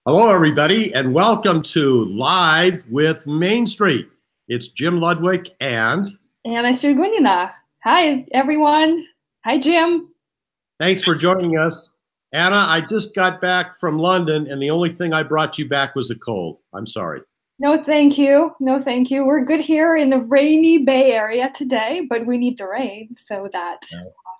Hello, everybody, and welcome to Live with Main Street. It's Jim Ludwig and And I started Gunina. Hi, everyone. Hi, Jim. thanks for joining us. Anna, I just got back from London, and the only thing I brought you back was a cold. I'm sorry. No, thank you. No, thank you. We're good here in the rainy Bay Area today, but we need the rain so that,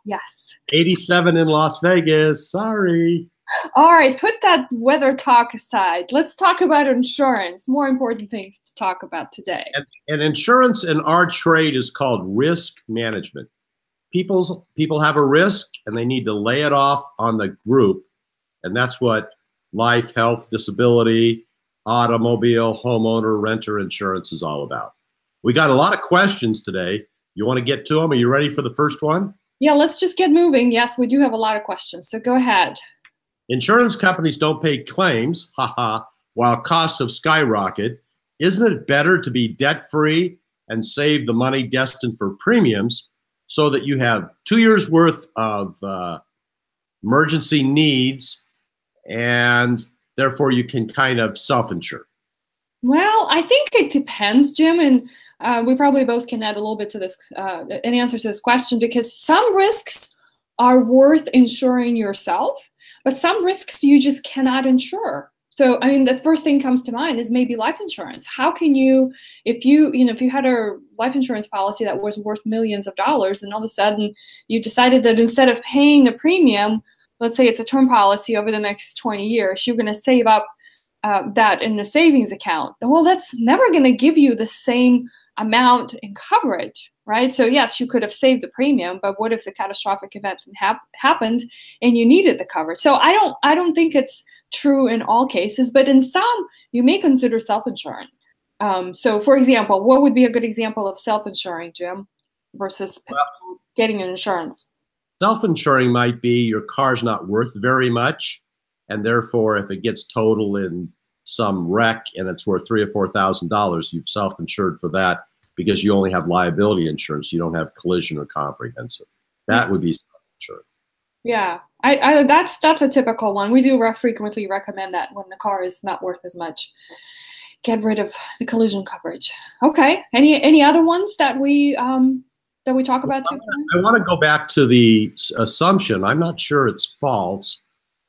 yes. 87 in Las Vegas. Sorry. All right, put that weather talk aside. Let's talk about insurance. More important things to talk about today. And insurance in our trade is called risk management. People have a risk, and they need to lay it off on the group, and that's what life, health, disability, automobile, homeowner, renter insurance is all about. We got a lot of questions today. You want to get to them? Are you ready for the first one? Yeah, let's just get moving. Yes, we do have a lot of questions, so go ahead. Insurance companies don't pay claims, haha, while costs have skyrocketed. Isn't it better to be debt-free and save the money destined for premiums so that you have 2 years worth of emergency needs, and therefore you can kind of self-insure? Well, I think it depends, Jim, and we probably both can add a little bit to this, an answer to this question, because some risks are worth insuring yourself, but some risks you just cannot insure. So, I mean, the first thing comes to mind is maybe life insurance. How can you, if you had a life insurance policy that was worth millions of dollars, and all of a sudden you decided that instead of paying the premium, let's say it's a term policy over the next 20 years, you're going to save up that in a savings account. Well, that's never going to give you the same amount in coverage, right? So yes, you could have saved the premium, but what if the catastrophic event happened and you needed the coverage? So I don't think it's true in all cases, but in some, you may consider self-insuring. So for example, what would be a good example of self-insuring, Jim, versus getting an insurance? Self-insuring might be your car's not worth very much, and therefore if it gets totaled in some wreck and it's worth $3,000 or $4,000, you've self-insured for that because you only have liability insurance. You don't have collision or comprehensive. That would be self-insured. Yeah, that's a typical one. We do frequently recommend that when the car is not worth as much. Get rid of the collision coverage. Okay. Any other ones that we talk about too? I want to go back to the assumption. I'm not sure it's false,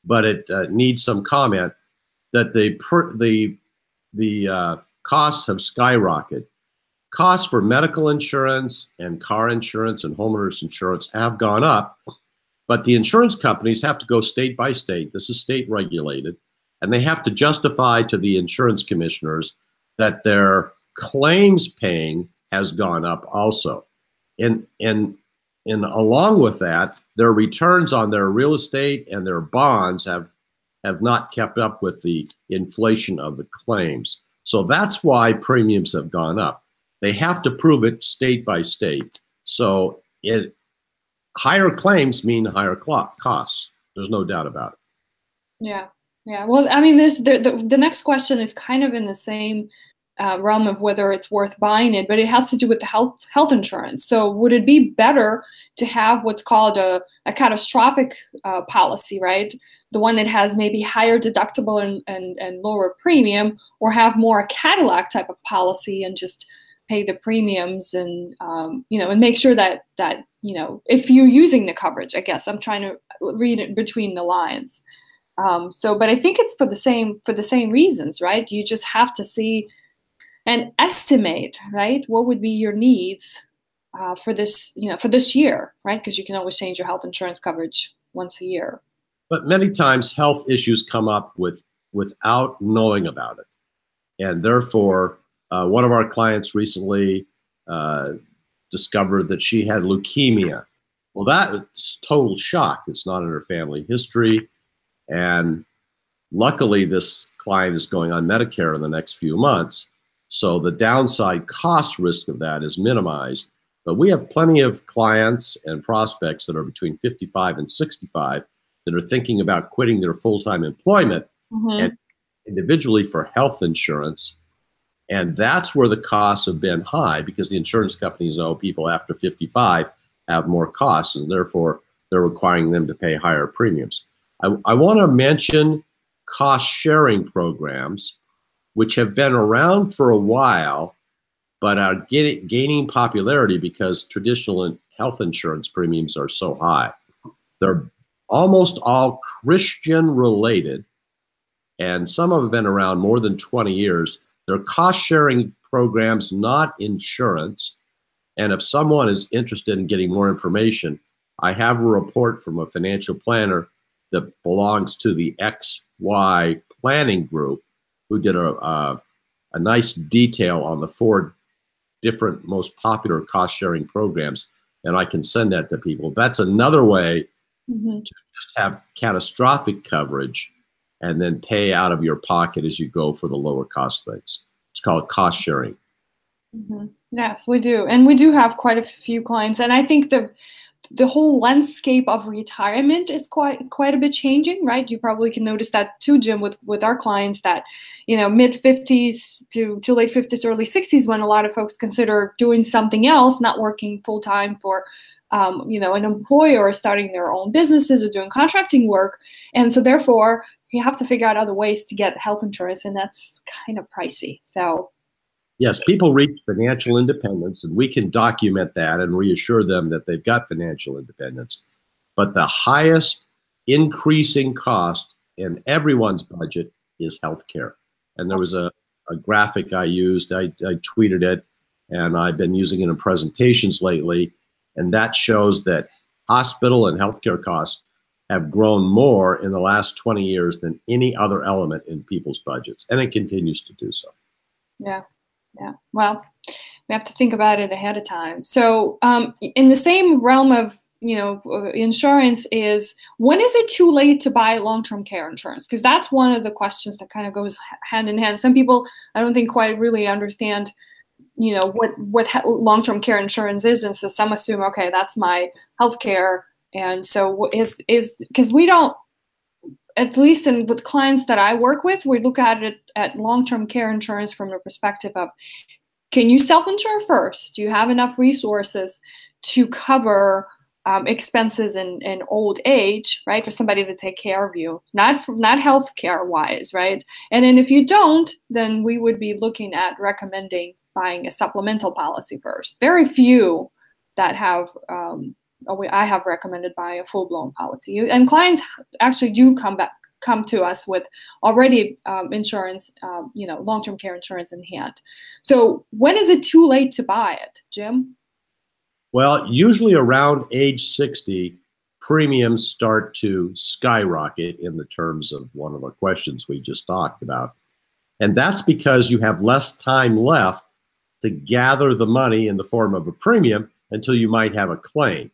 but it needs some comment that the costs have skyrocketed. Costs for medical insurance and car insurance and homeowners insurance have gone up, but the insurance companies have to go state by state. This is state regulated, and they have to justify to the insurance commissioners that their claims paying has gone up also. And along with that, their returns on their real estate and their bonds have not kept up with the inflation of the claims. So that's why premiums have gone up. They have to prove it state by state. So higher claims mean higher costs. There's no doubt about it. Yeah, yeah. Well, I mean, the next question is kind of in the same realm of whether it's worth buying it, but it has to do with the health insurance. So would it be better to have what's called a catastrophic policy, right? The one that has maybe higher deductible and lower premium, or have more a Cadillac type of policy and just pay the premiums and and make sure that if you're using the coverage, I guess I'm trying to read it between the lines. But I think it's for the same reasons, right? You just have to see and estimate, right, what would be your needs for this year, right? Because you can always change your health insurance coverage once a year. But many times health issues come up without knowing about it. And therefore, one of our clients recently discovered that she had leukemia. Well, that's total shock. It's not in her family history. And luckily, this client is going on Medicare in the next few months. So the downside cost risk of that is minimized. But we have plenty of clients and prospects that are between 55 and 65 that are thinking about quitting their full-time employment and individually for health insurance. And that's where the costs have been high, because the insurance companies know people after 55 have more costs, and therefore they're requiring them to pay higher premiums. I want to mention cost-sharing programs, which have been around for a while, but are gaining popularity because traditional health insurance premiums are so high. They're almost all Christian-related, and some have been around more than 20 years. They're cost-sharing programs, not insurance. And if someone is interested in getting more information, I have a report from a financial planner that belongs to the XY planning group who did a nice detail on the 4 different most popular cost-sharing programs, and I can send that to people. That's another way to just have catastrophic coverage and then pay out of your pocket as you go for the lower cost things. It's called cost sharing. Yes, we do. And we do have quite a few clients. And I think the whole landscape of retirement is quite a bit changing, right? You probably can notice that too, Jim, with our clients, that, you know, mid 50s to late 50s, early 60s, when a lot of folks consider doing something else, not working full time for you know, an employer, or starting their own businesses or doing contracting work. And so therefore you have to figure out other ways to get health insurance, and that's kind of pricey. So yes, people reach financial independence, and we can document that and reassure them that they've got financial independence. But the highest increasing cost in everyone's budget is healthcare. And there was a graphic I used, I tweeted it, and I've been using it in presentations lately. And that shows that hospital and healthcare costs have grown more in the last 20 years than any other element in people's budgets. And it continues to do so. Yeah. Yeah, well, we have to think about it ahead of time. So in the same realm of, you know, insurance is, when is it too late to buy long-term care insurance? Because that's one of the questions that kind of goes hand in hand. Some people, I don't think, quite really understand, you know, what long-term care insurance is. And so some assume, okay, that's my health care. And so is because we don't, at least with clients that I work with, we look at it at long-term care insurance from the perspective of, can you self-insure first? Do you have enough resources to cover expenses in old age, right? For somebody to take care of you, not healthcare wise, right? And then if you don't, then we would be looking at recommending buying a supplemental policy first. Very few that have I have recommended buying a full-blown policy, and clients actually do come to us with already insurance, you know, long-term care insurance in hand. So when is it too late to buy it, Jim? Well, usually around age 60, premiums start to skyrocket in the terms of one of the questions we just talked about. And that's because you have less time left to gather the money in the form of a premium until you might have a claim.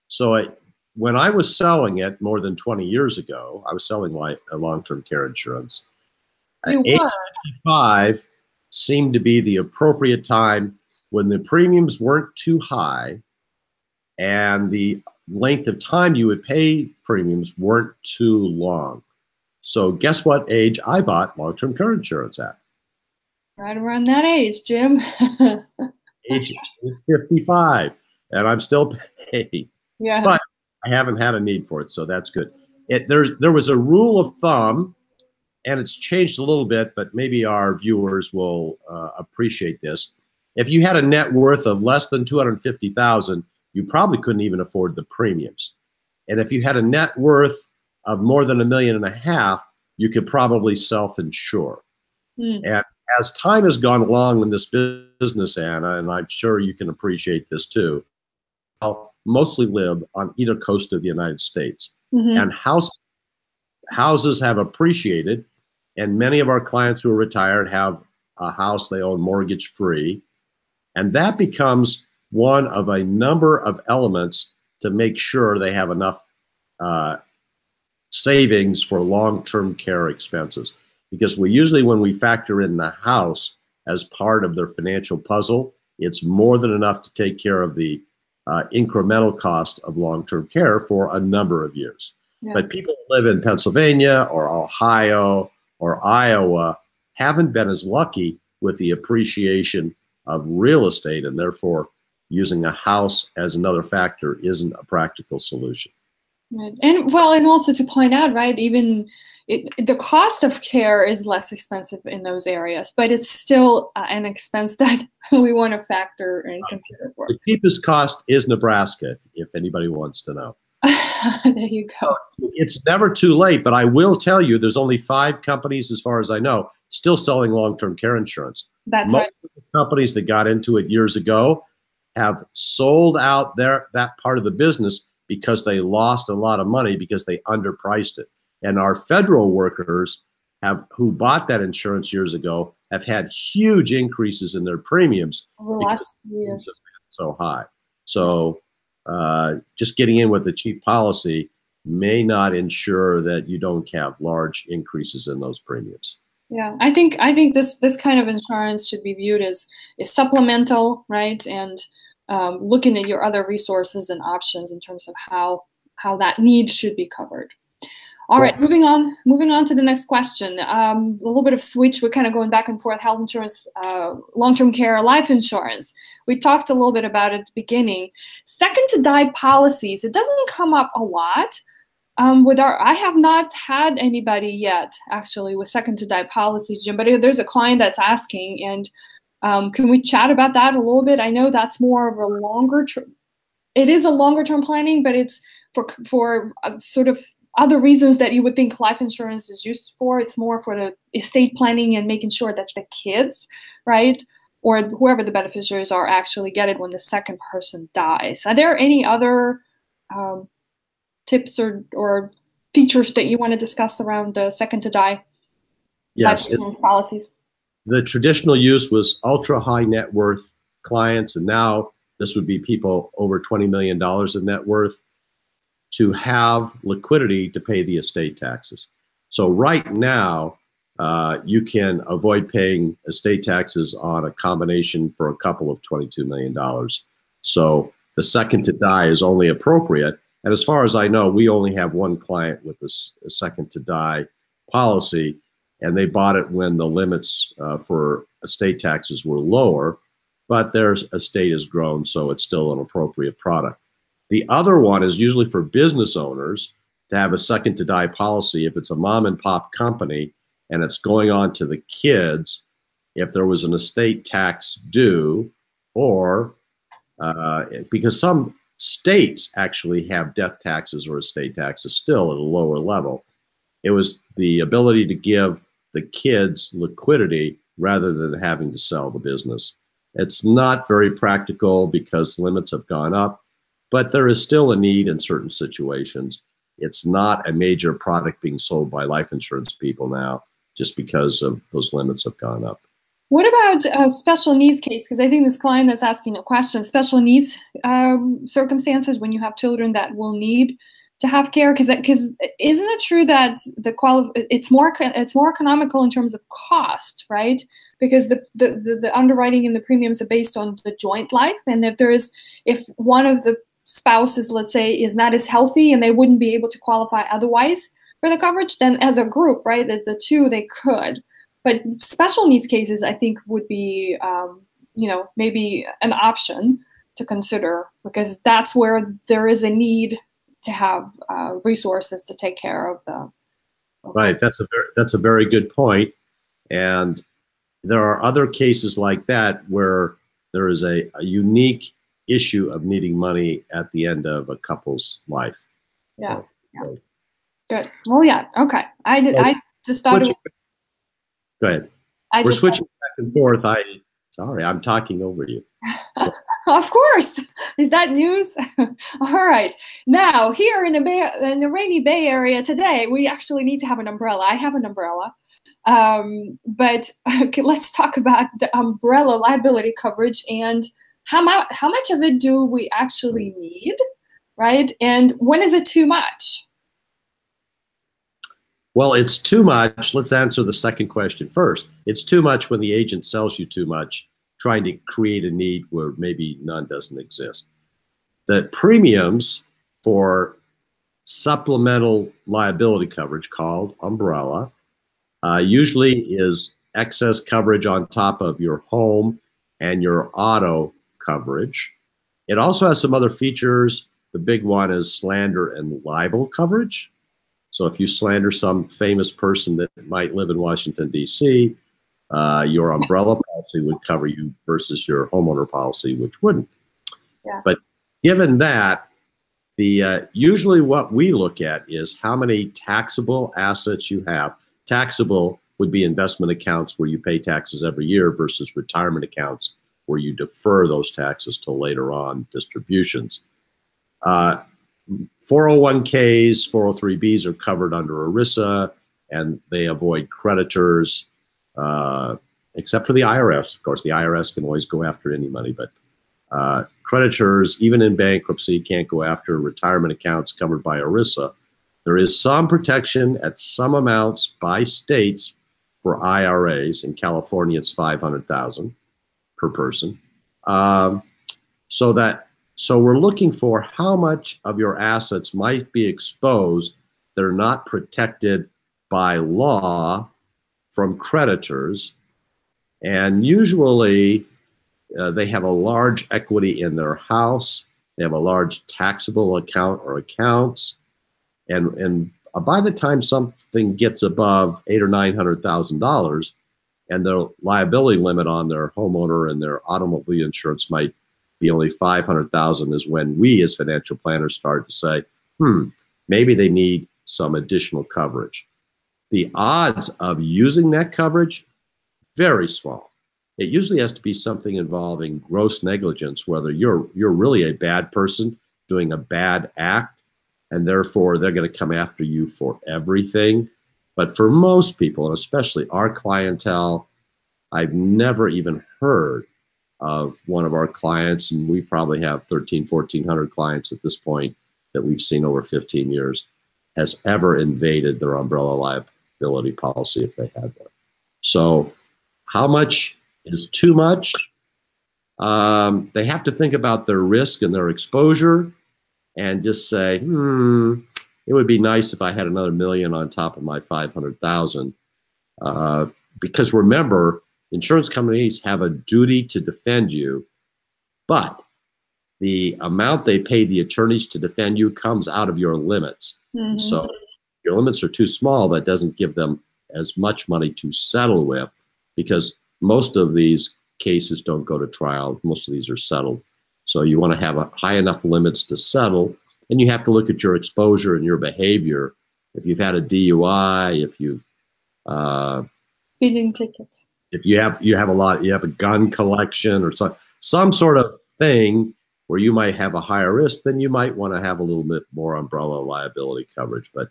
So when I was selling it more than 20 years ago, I was selling a long-term care insurance. Age 55 seemed to be the appropriate time when the premiums weren't too high and the length of time you would pay premiums weren't too long. So guess what age I bought long-term care insurance at? Right around that age, Jim. Age 55, and I'm still paying. Yeah. But I haven't had a need for it, so that's good. There was a rule of thumb, and it's changed a little bit, but maybe our viewers will appreciate this. If you had a net worth of less than $250,000, you probably couldn't even afford the premiums. And if you had a net worth of more than $1.5 million, you could probably self-insure. And as time has gone along in this business, Anna, and I'm sure you can appreciate this too, I'll mostly live on either coast of the United States. And houses have appreciated, and many of our clients who are retired have a house they own mortgage free. And that becomes one of a number of elements to make sure they have enough savings for long-term care expenses. Because when we factor in the house as part of their financial puzzle, it's more than enough to take care of the incremental cost of long-term care for a number of years. Yeah. But people who live in Pennsylvania or Ohio or Iowa haven't been as lucky with the appreciation of real estate, and therefore using a house as another factor isn't a practical solution. Right. And well, and also to point out, right, even the cost of care is less expensive in those areas, but it's still an expense that we want to factor and consider for. The cheapest cost is Nebraska, if anybody wants to know. There you go. It's never too late, but I will tell you there's only 5 companies, as far as I know, still selling long-term care insurance. That's Most right. of the companies that got into it years ago have sold out that part of the business because they lost a lot of money because they underpriced it. And our federal workers who bought that insurance years ago have had huge increases in their premiums Over the because last years. so high. So just getting in with a cheap policy may not ensure that you don't have large increases in those premiums. Yeah, I think this kind of insurance should be viewed as supplemental, right? And looking at your other resources and options in terms of how that need should be covered. All right, moving on to the next question. A little bit of switch. We're kind of going back and forth. Health insurance, long-term care, life insurance. We talked a little bit about it at the beginning. Second to die policies. It doesn't come up a lot. I have not had anybody yet actually with second to die policies, Jim. But there's a client that's asking, and can we chat about that a little bit? I know that's more of a longer term. It is a longer term planning, but it's for sort of other reasons that you would think life insurance is used for. It's more for the estate planning and making sure that the kids, right, or whoever the beneficiaries are, actually get it when the second person dies. Are there any other tips or features that you want to discuss around the second to die life insurance policies? The traditional use was ultra high net worth clients, and now this would be people over $20 million in net worth, to have liquidity to pay the estate taxes. So right now, you can avoid paying estate taxes on a combination for a couple of $22 million. So the second to die is only appropriate. And as far as I know, we only have one client with a second to die policy, and they bought it when the limits for estate taxes were lower, but their estate has grown, so it's still an appropriate product. The other one is usually for business owners to have a second to die policy if it's a mom and pop company and it's going on to the kids if there was an estate tax due, or because some states actually have death taxes or estate taxes still at a lower level. It was the ability to give the kids liquidity rather than having to sell the business. It's not very practical because limits have gone up, but there is still a need in certain situations. It's not a major product being sold by life insurance people now just because of those limits have gone up. What about special needs case? Because I think this client is asking a question. Special needs circumstances when you have children that will need to have care. Because isn't it true that it's more economical in terms of cost, right? Because the underwriting and the premiums are based on the joint life, and if one of the spouses, let's say, is not as healthy and they wouldn't be able to qualify otherwise for the coverage, then as a group, right, as the two, they could. But special needs cases, I think, would be, maybe an option to consider, because that's where there is a need to have resources to take care of the. Right, that's a very good point, and there are other cases like that where there is a unique issue of needing money at the end of a couple's life. Yeah. Good. Well, yeah. Okay. I just thought. Go ahead. We're switching back and forth. Sorry, I'm talking over you. Of course. Is that news? All right. Now, here in the rainy Bay Area today, we actually need to have an umbrella. I have an umbrella. But okay, let's talk about the umbrella liability coverage and how much of it do we actually need, right? And when is it too much? Well, it's too much. Let's answer the second question first. It's too much when the agent sells you too much, trying to create a need where maybe none doesn't exist. The premiums for supplemental liability coverage, called umbrella, usually is excess coverage on top of your home and your auto coverage. It also has some other features. The big one is slander and libel coverage. So if you slander some famous person that might live in Washington, D.C., your umbrella policy would cover you versus your homeowner policy, which wouldn't. Yeah. But given that, usually what we look at is how many taxable assets you have. Taxable would be investment accounts where you pay taxes every year versus retirement accounts where you defer those taxes till later on distributions. 401ks, 403bs are covered under ERISA, and they avoid creditors, except for the IRS. Of course, the IRS can always go after any money, but creditors, even in bankruptcy, can't go after retirement accounts covered by ERISA. There is some protection at some amounts by states for IRAs. In California, it's $500,000 per person. So we're looking for how much of your assets might be exposed that are not protected by law from creditors. And usually they have a large equity in their house. They have a large taxable account or accounts. And by the time something gets above $800,000 or $900,000, and the liability limit on their homeowner and their automobile insurance might be only $500,000, is when we as financial planners start to say, maybe they need some additional coverage. The odds of using that coverage, very small. It usually has to be something involving gross negligence, whether you're really a bad person doing a bad act, and therefore they're going to come after you for everything. But for most people, and especially our clientele, I've never even heard of one of our clients, and we probably have 1,400 clients at this point that we've seen over 15 years, has ever invaded their umbrella liability policy if they had one. So how much is too much? They have to think about their risk and their exposure and just say, it would be nice if I had another $1 million on top of my $500,000. Because remember, insurance companies have a duty to defend you, but the amount they pay the attorneys to defend you comes out of your limits. Mm-hmm. So if your limits are too small, that doesn't give them as much money to settle with, because most of these cases don't go to trial. Most of these are settled. So you want to have a high enough limits to settle, and you have to look at your exposure and your behavior. If you've had a DUI, if you've speeding tickets, if you have a gun collection or some sort of thing where you might have a higher risk, then you might want to have a little bit more umbrella liability coverage. But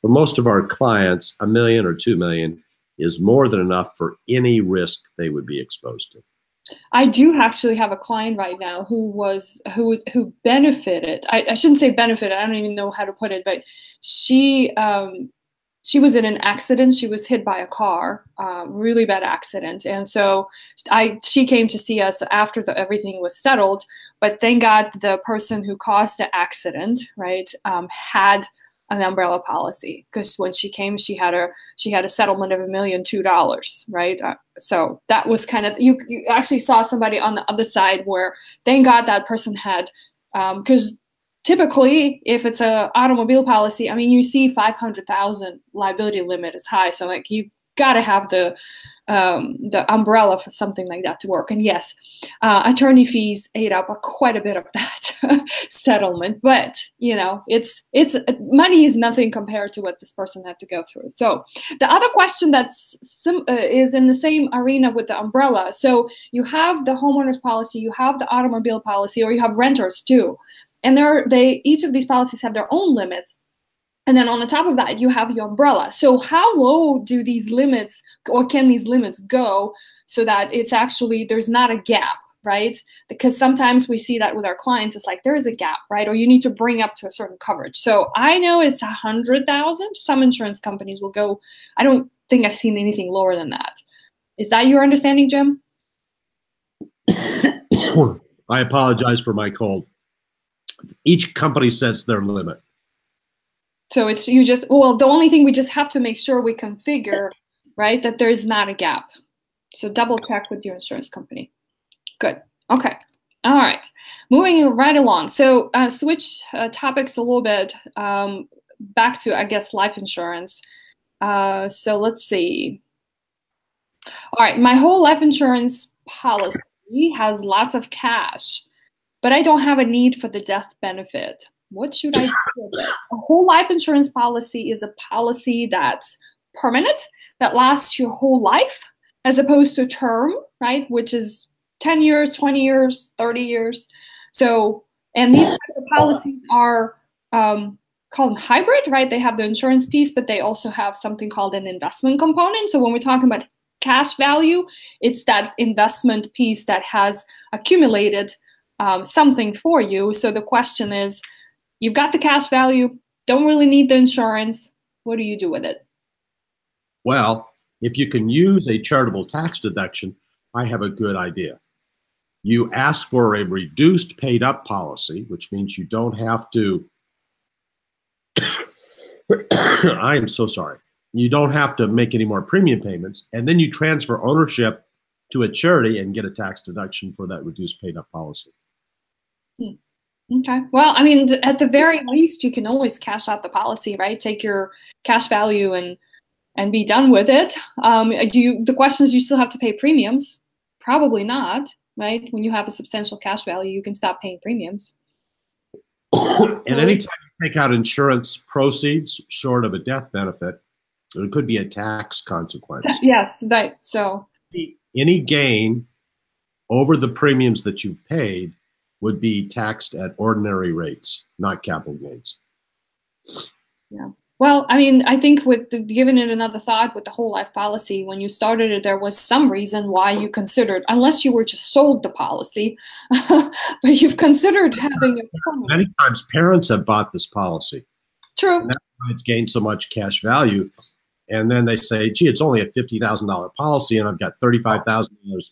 for most of our clients, $1 million or $2 million is more than enough for any risk they would be exposed to. I do actually have a client right now who benefited. I shouldn't say benefited. I don't even know how to put it, but she was in an accident. She was hit by a car, really bad accident. And so she came to see us after everything was settled. But thank God the person who caused the accident, right, had an umbrella policy, because when she came, she had a settlement of $1,002,000, right? So that was kind of, you actually saw somebody on the other side where thank God that person had, because typically if it's a automobile policy, I mean, you see 500,000 liability limit is high, so like you gotta have the umbrella for something like that to work. And yes, attorney fees ate up quite a bit of that settlement, but you know, it's money is nothing compared to what this person had to go through. So the other question that's is in the same arena with the umbrella. So you have the homeowner's policy, you have the automobile policy, or you have renters too, and each of these policies have their own limits. And then on the top of that, you have your umbrella. So how low do these limits, or can these limits go, so that it's actually, there's not a gap, right? Because sometimes we see that with our clients, it's like, there is a gap, right? Or you need to bring up to a certain coverage. So I know it's 100,000. Some insurance companies will go, I don't think I've seen anything lower than that. Is that your understanding, Jim? I apologize for my cold. Each company sets their limit. So it's, the only thing we just have to make sure we configure, right, that there's not a gap. So double check with your insurance company. Good. Okay. All right. Moving right along. So switch topics a little bit. back to, I guess, life insurance. So let's see. All right, my whole life insurance policy has lots of cash, but I don't have a need for the death benefit. What should I do with it? A whole life insurance policy is a policy that's permanent, that lasts your whole life, as opposed to term, right, which is 10 years, 20 years, 30 years. So, and these types of policies are called hybrid, right? They have the insurance piece, but they also have something called an investment component. So when we're talking about cash value, it's that investment piece that has accumulated something for you. So the question is, you've got the cash value, don't really need the insurance. What do you do with it? Well, if you can use a charitable tax deduction, I have a good idea. You ask for a reduced paid up policy, which means you don't have to, I am so sorry. You don't have to make any more premium payments, and then you transfer ownership to a charity and get a tax deduction for that reduced paid up policy. Okay. Well, I mean, at the very least, you can always cash out the policy, right? Take your cash value and be done with it. The question is, you still have to pay premiums? Probably not, right? When you have a substantial cash value, you can stop paying premiums. And anytime you take out insurance proceeds short of a death benefit, there could be a tax consequence. Yes, right. So any gain over the premiums that you've paid would be taxed at ordinary rates, not capital gains. Yeah. Well, I mean, I think with giving it another thought with the whole life policy, when you started it, there was some reason why you considered, unless you were just sold the policy, but you've considered having a permanent. Many times parents have bought this policy. True. And that's why it's gained so much cash value. And then they say, gee, it's only a $50,000 policy and I've got $35,000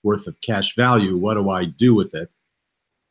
worth of cash value. What do I do with it?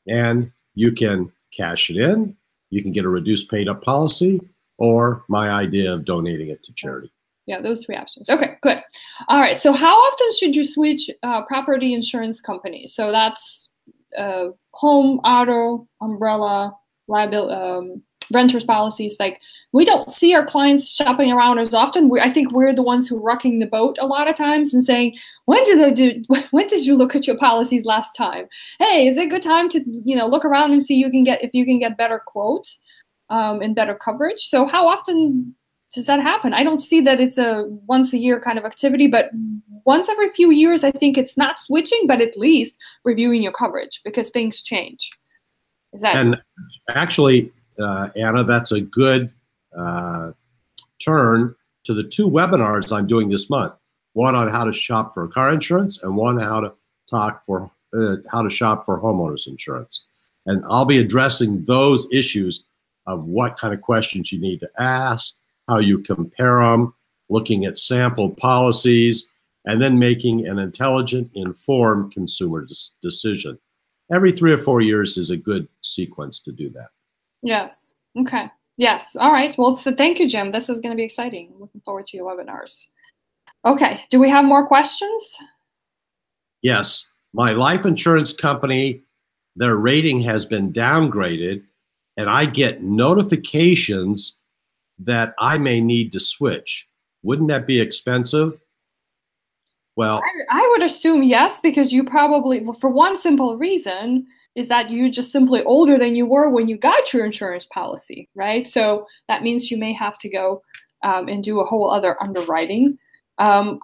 And you can cash it in, you can get a reduced paid up policy, or my idea of donating it to charity. Yeah, those three options. Okay, good. All right, so how often should you switch property insurance companies? So that's home, auto, umbrella, liability, renters policies. Like, we don't see our clients shopping around as often. I think we're the ones who are rocking the boat a lot of times and saying, when did you look at your policies last time? Hey, is it a good time to look around and see if you can get better quotes and better coverage? So how often does that happen? I don't see that it's a once a year kind of activity, but once every few years, I think it's not switching, but at least reviewing your coverage because things change. Is that? And actually, Anna, that's a good turn to the two webinars I'm doing this month. One on how to shop for car insurance, and one how to shop for homeowners insurance. And I'll be addressing those issues of what kind of questions you need to ask, how you compare them, looking at sample policies, and then making an intelligent, informed consumer decision. Every 3 or 4 years is a good sequence to do that. Yes. Okay. Yes. All right. Well, so thank you, Jim. This is going to be exciting. I'm looking forward to your webinars. Okay. Do we have more questions? Yes. My life insurance company, their rating has been downgraded, and I get notifications that I may need to switch. Wouldn't that be expensive? Well, I would assume yes, because you probably, well, for one simple reason, is that you're just simply older than you were when you got your insurance policy, right? So that means you may have to go and do a whole other underwriting. Yeah,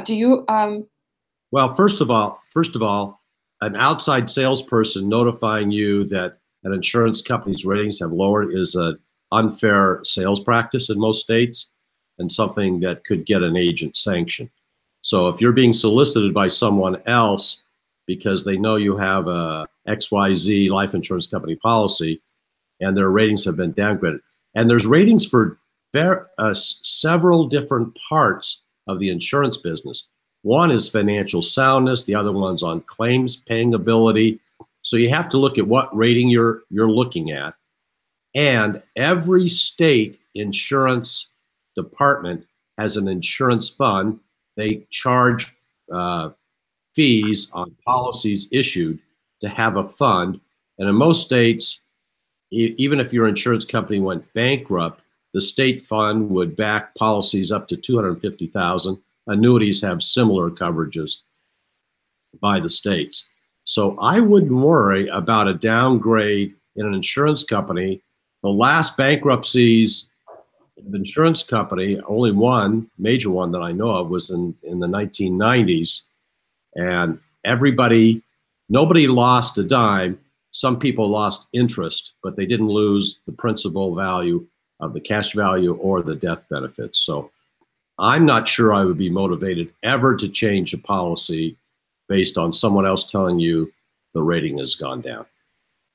do you? Well, first of all, an outside salesperson notifying you that an insurance company's ratings have lowered is an unfair sales practice in most states and something that could get an agent sanctioned. So if you're being solicited by someone else because they know you have a XYZ life insurance company policy and their ratings have been downgraded, and there's ratings for several different parts of the insurance business. One is financial soundness, the other one's on claims paying ability. So you have to look at what rating you're looking at. And every state insurance department has an insurance fund. They charge fees on policies issued to have a fund. And in most states, even if your insurance company went bankrupt, the state fund would back policies up to 250,000. Annuities have similar coverages by the states. So I wouldn't worry about a downgrade in an insurance company. The last bankruptcies of insurance company, only one major one that I know of, was in the 1990s. And nobody lost a dime. Some people lost interest, but they didn't lose the principal value of the cash value or the death benefits. So I'm not sure I would be motivated ever to change a policy based on someone else telling you the rating has gone down.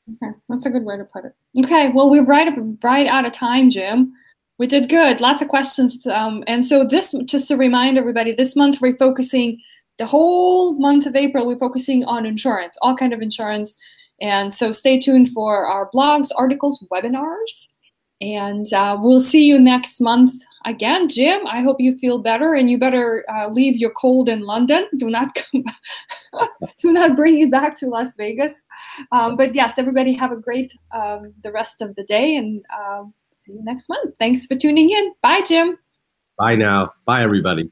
Okay, that's a good way to put it. Okay, well, we're right out of time, Jim. We did good. Lots of questions. And so this, just to remind everybody, this month we're focusing, the whole month of April, we're focusing on insurance, all kind of insurance. And so stay tuned for our blogs, articles, webinars. And we'll see you next month again. Jim, I hope you feel better, and you better leave your cold in London. Do not come do not bring it back to Las Vegas. But yes, everybody have a great the rest of the day, and see you next month. Thanks for tuning in. Bye, Jim. Bye now. Bye, everybody.